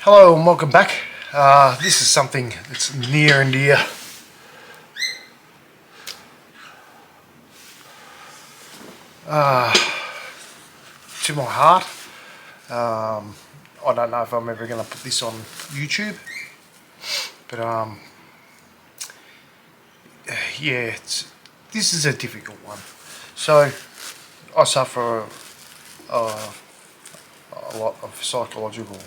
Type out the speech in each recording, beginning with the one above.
Hello and welcome back. This is something that's near and dear to my heart. I don't know if I'm ever going to put this on YouTube, but yeah, this is a difficult one. So I suffer a lot of psychological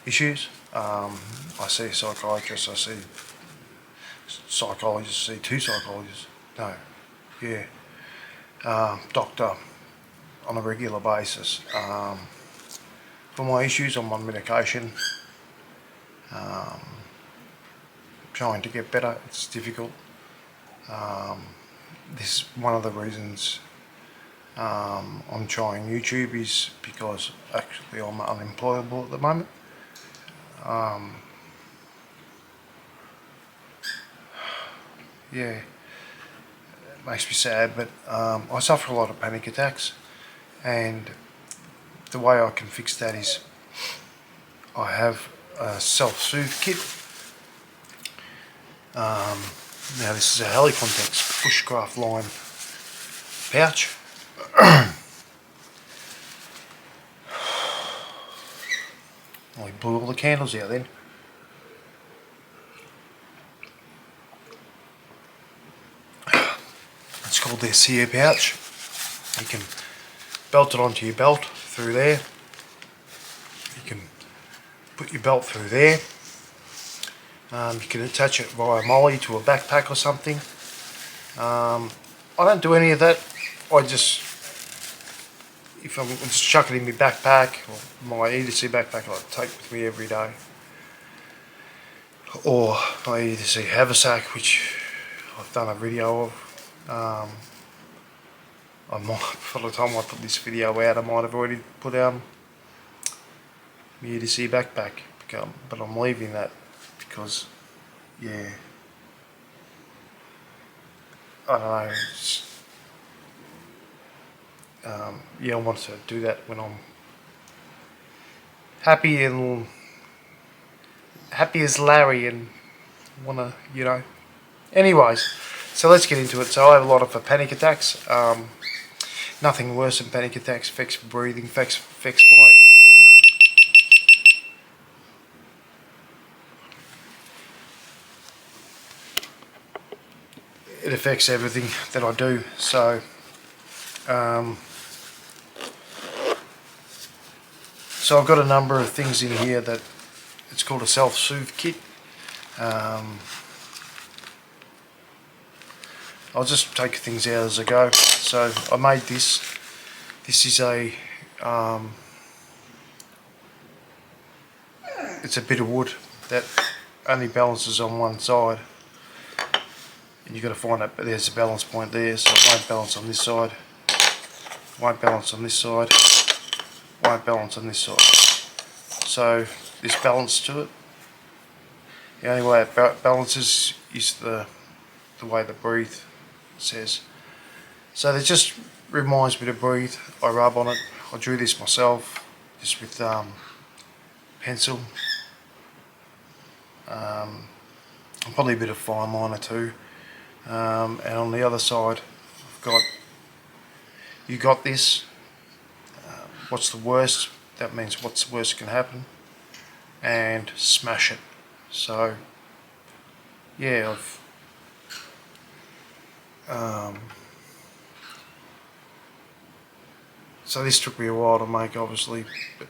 issues. I see a psychiatrist, I see psychologists, I see two psychologists, doctor on a regular basis. For my issues, I'm on medication, trying to get better. It's difficult. This is one of the reasons I'm trying YouTube, is because actually I'm unemployable at the moment. Yeah, it makes me sad, but I suffer a lot of panic attacks, and the way I can fix that is I have a self-soothe kit. Now this is a Helicontex bushcraft line pouch. I blew all the candles out then. It's called their Sear pouch. You can belt it onto your belt through there. You can put your belt through there. You can attach it via molly to a backpack or something. I don't do any of that. If I'm just chuck it in my backpack, or my E2C backpack I take with me every day, or my E2C haversack, which I've done a video of. I might, by the time I put this video out, I might have already put my E2C backpack, but I'm leaving that because, yeah, I don't know. I want to do that when I'm happy as Larry and wanna, Anyways, so let's get into it. So I have a lot of panic attacks. Nothing worse than panic attacks. Affects breathing. Affects my. It affects everything that I do. So. So I've got a number of things in here that it's called a self-soothe kit. I'll just take things out as I go. So I made this. This is it's a bit of wood that only balances on one side. And you've got to find it, but there's a balance point there, so it won't balance on this side. Won't balance on this side. Won't balance on this side. So there's balance to it. The only way it balances is the way the breathe says. So that just reminds me to breathe. I rub on it. I drew this myself, just with pencil. And probably a bit of fine liner too. And on the other side, you got this. What's the worst? That means what's the worst can happen, and smash it. So yeah, so this took me a while to make, obviously, but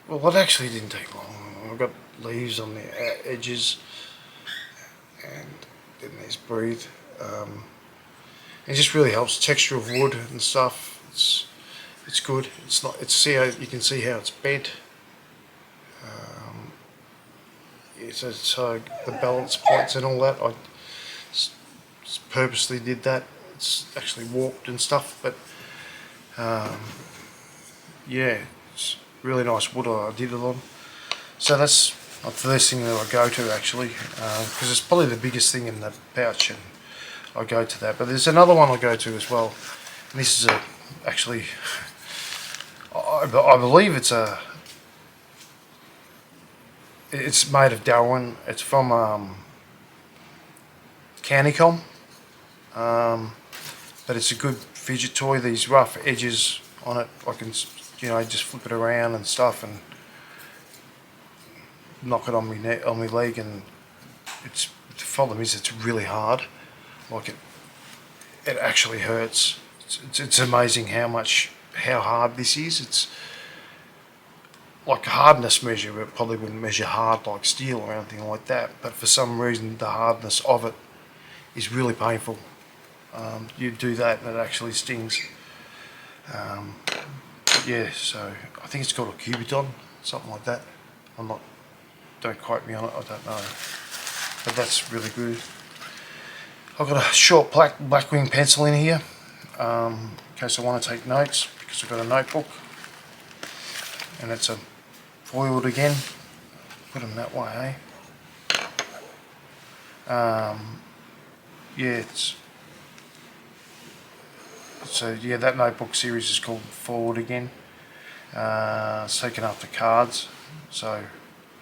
well, it actually didn't take long. I've got leaves on the edges, and then there's breathe. It just really helps. Texture of wood and stuff. It's good. It's not. You can see how it's bent. So the balance points and all that, I purposely did that. It's actually warped and stuff, but yeah, it's really nice wood I did it on. So that's the first thing that I go to, actually, because it's probably the biggest thing in the pouch, and I go to that. But there's another one I go to as well, and this is actually, I believe it's a It's made of Darwin. It's from Candycom, but it's a good fidget toy. These rough edges on it, I can, you know, just flip it around and stuff, and knock it on my neck, on my leg, and it's, the problem is it's really hard. Like it actually hurts. It's amazing how hard this is. It's like a hardness measure, it probably wouldn't measure hard like steel or anything like that, but for some reason the hardness of it is really painful. You do that and it actually stings. Yeah, so I think it's called a cubiton, something like that. I'm not, don't quote me on it, I don't know. But that's really good. I've got a short blackwing pencil in here, in case I want to take notes, because I've got a notebook. And it's a foiled again. Put them that way, eh? Yeah, so yeah, that notebook series is called Forward again. It's taken after cards, so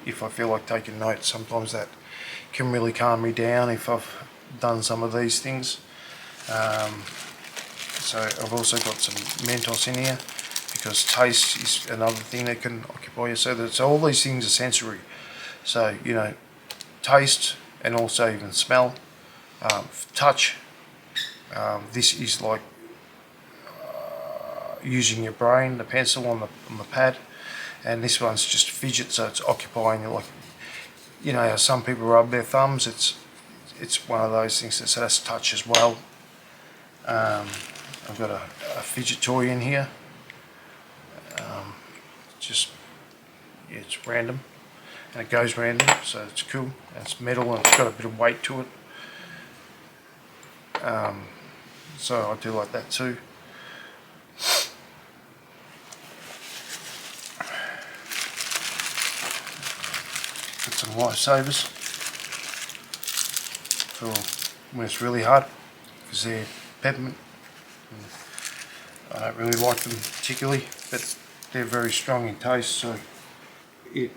if I feel like taking notes, sometimes that can really calm me down if I've done some of these things. So I've also got some Mentos in here, because taste is another thing that can occupy you. So all these things are sensory. So, you know, taste and also even smell, touch. This is like using your brain, the pencil on the pad, and this one's just fidget, so it's occupying you. Like, you know how some people rub their thumbs, it's one of those things. So that's touch as well. I've got a fidget toy in here. Just, yeah, it's random, and it goes random, so it's cool. And it's metal and it's got a bit of weight to it. So I do like that too. Got some lifesavers for when it's really hard, because they're peppermint. I don't really like them particularly, but they're very strong in taste, so I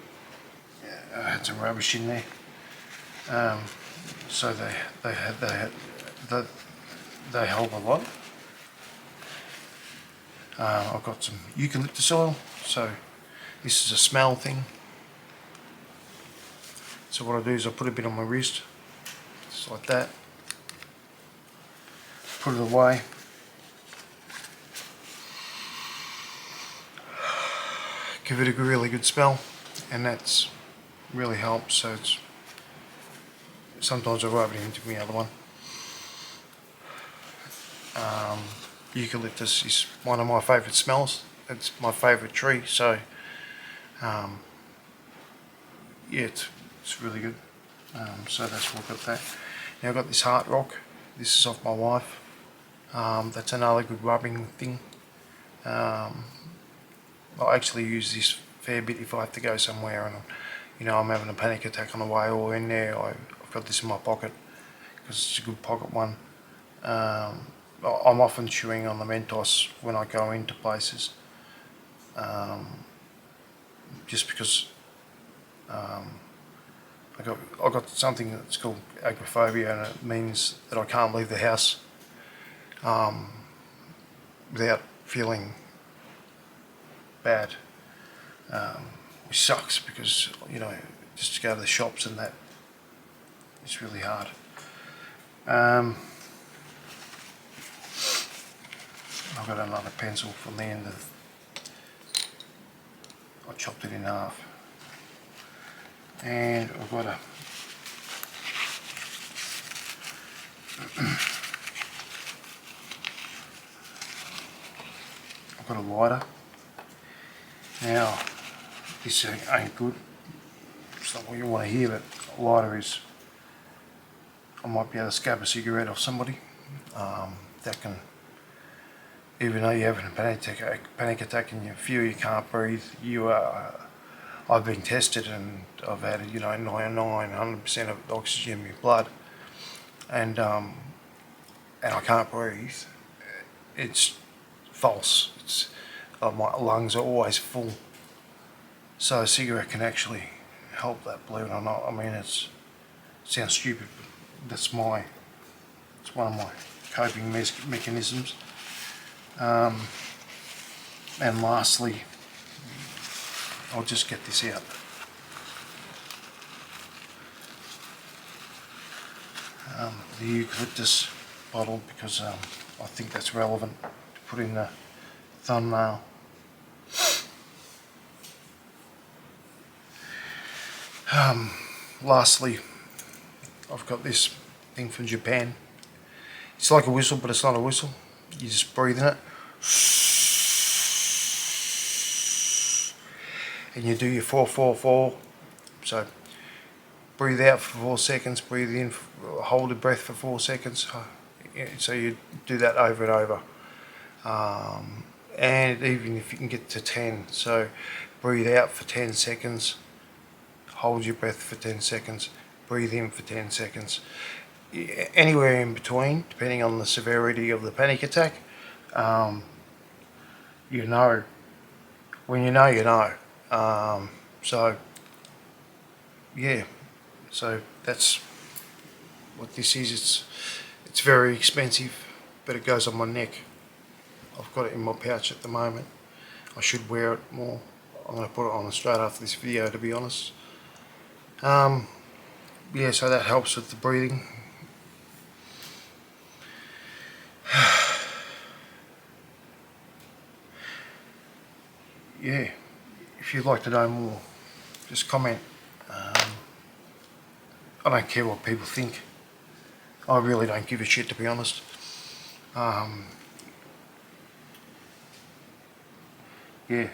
had some rubbish in there. So they help a lot. I've got some eucalyptus oil, so this is a smell thing. So what I do is I put a bit on my wrist, just like that. Put it away. Give it a really good smell, and that's really helps. So it's, sometimes I rub it into the other one. Eucalyptus is one of my favourite smells. It's my favourite tree, so yeah, it's really good. So that's why I've got that. Now I've got this heart rock. This is off my wife. That's another good rubbing thing. I actually use this fair bit if I have to go somewhere and, you know, I'm having a panic attack on the way or in there. I've got this in my pocket because it's a good pocket one. I'm often chewing on the Mentos when I go into places, just because I got something that's called agoraphobia, and it means that I can't leave the house without feeling bad, which sucks, because, you know, just to go to the shops and that, it's really hard. I've got another pencil from the end of, I chopped it in half, and I've got a lighter. Now, this ain't good, it's not what you want to hear, but a lighter is, I might be able to scab a cigarette off somebody. That can, even though you're having a panic attack and you feel you can't breathe, I've been tested and I've had, you know, 100% of oxygen in my blood, and I can't breathe. It's false. It's, my lungs are always full, so a cigarette can actually help that, believe it or not. I mean, it sounds stupid, but it's one of my coping mechanisms. And lastly, I'll just get this out. The eucalyptus bottle, because I think that's relevant to put in the thumbnail. Lastly, I've got this thing from Japan. It's like a whistle, but it's not a whistle. You just breathe in it, and you do your 4-4-4. So breathe out for 4 seconds, breathe in, hold your breath for 4 seconds. So you do that over and over. And even if you can get to 10, so breathe out for 10 seconds, hold your breath for 10 seconds, breathe in for 10 seconds. Anywhere in between, depending on the severity of the panic attack. You know, when you know, you know. So yeah, so that's what this is. It's very expensive, but it goes on my neck. I've got it in my pouch at the moment. I should wear it more. I'm going to put it on straight after this video, to be honest. Yeah, so that helps with the breathing. Yeah, if you'd like to know more, just comment. I don't care what people think. I really don't give a shit, to be honest. Yeah,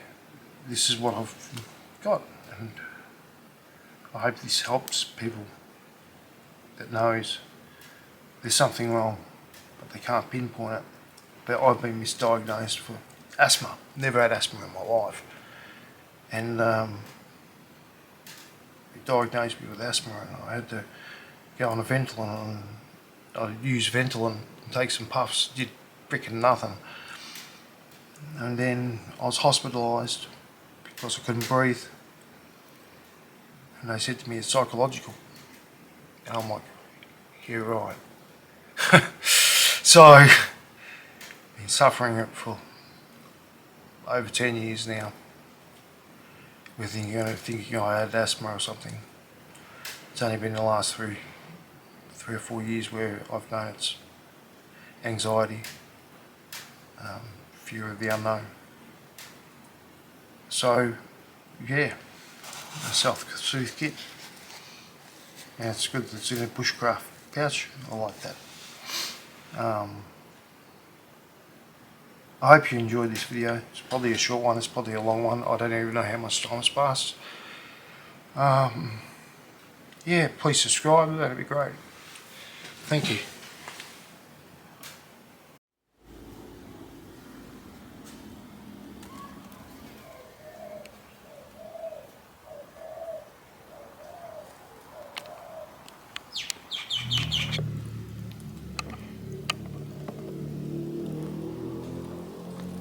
this is what I've got, and I hope this helps people that knows there's something wrong, but they can't pinpoint it. But I've been misdiagnosed for asthma. Never had asthma in my life, and they diagnosed me with asthma, and I had to go on a Ventolin, and I'd use Ventolin and take some puffs. Did freaking nothing. And then I was hospitalised because I couldn't breathe, and they said to me it's psychological, and I'm like, you're right. So I've been suffering it for over 10 years now, with thinking I had asthma or something. It's only been the last three or 4 years where I've known it's anxiety, fear of the unknown. So yeah, a Soothe kit. And it's good that it's in a bushcraft pouch. I like that. I hope you enjoyed this video. It's probably a short one, it's probably a long one. I don't even know how much time has passed. Yeah, please subscribe, that'd be great. Thank you.